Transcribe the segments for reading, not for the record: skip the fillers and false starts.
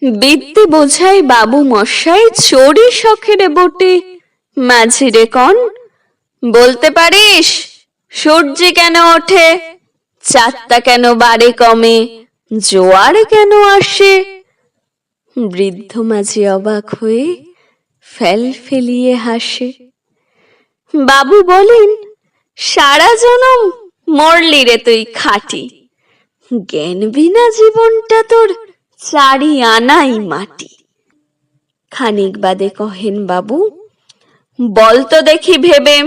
বিদ্যে বোঝাই বাবু মশাই চোরি শখের বটে। মাঝিরে কন, বলতে পারিস সূর্য কেন ওঠে, চাঁদটা কেন বাড়ে কমে, জোয়ার কেন আসে? বৃদ্ধ মাঝি অবাক হয়ে ফেল ফেলিয়ে হাসে। বাবু বলেন, সারা জনম মরলি রে তুই খাঁটি, জ্ঞান বিনা জীবনটা তোর চারি আনাই মাটি। খানিক বাদে কহেন বাবু, বলতো দেখি ভেবে,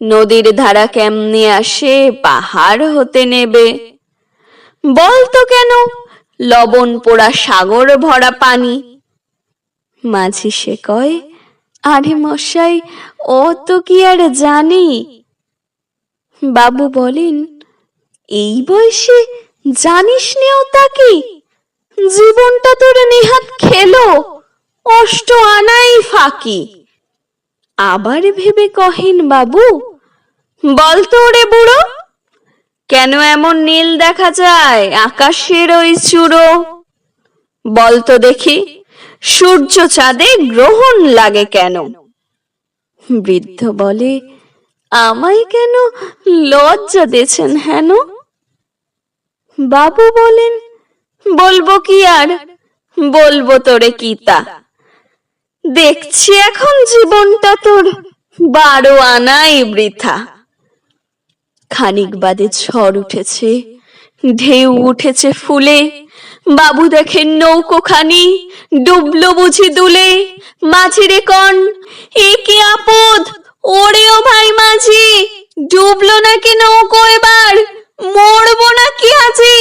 নদীর ধারা কেমনে আসে পাহাড় হতে নেবে? বলতো কেন লবণ পোড়া সাগর ভরা পানি? মাঝি সে কয়, আরে মশাই ও তো কি আর জানি। বাবু বলেন, এই বয়সে জানিস নেও তা কি, জীবনটা তোর নেহাত খেলো, অষ্ট আনাই ফাঁকি। আবার ভেবে কহেন বাবু, বলতো ওরে বুড়ো, কেন এমন নীল দেখা যায় আকাশের ওই চূড়ো? বলতো দেখি সূর্য চাঁদে গ্রহণ লাগে কেন? বৃদ্ধ বলে, আমায় কেন লজ্জা দিয়েছেন হেন? বাবু বলেন, বলবো কি আর, বলবো তোরে কি তা, দেখছি এখন জীবনটা তোর 12 আনাই বৃথা। খানিক বাদে ঝড় উঠেছে, ঢেউ উঠেছে ফুলে, বাবু দেখেন নৌকোখানি ডুবলো বুঝি দুলে। মাঝিরে কন, এ কি আপদ, ওরে ও ভাই মাঝি, ডুবলো নাকি নৌকো এবার, মরবো নাকি আজি?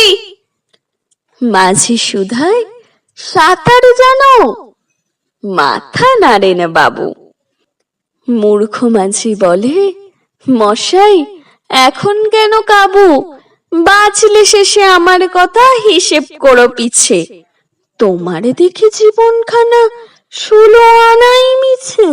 মাঝি শুধায়, সাঁতার জানো? মাথা নাড়েন বাবু। মূর্খ মাঝি বলে, মশাই এখন কেন কাবু, বাঁচলে শেষে আমার কথা হিসেব করো পিছে, তোমারে দেখে জীবনখানা 16 আনাই মিছে।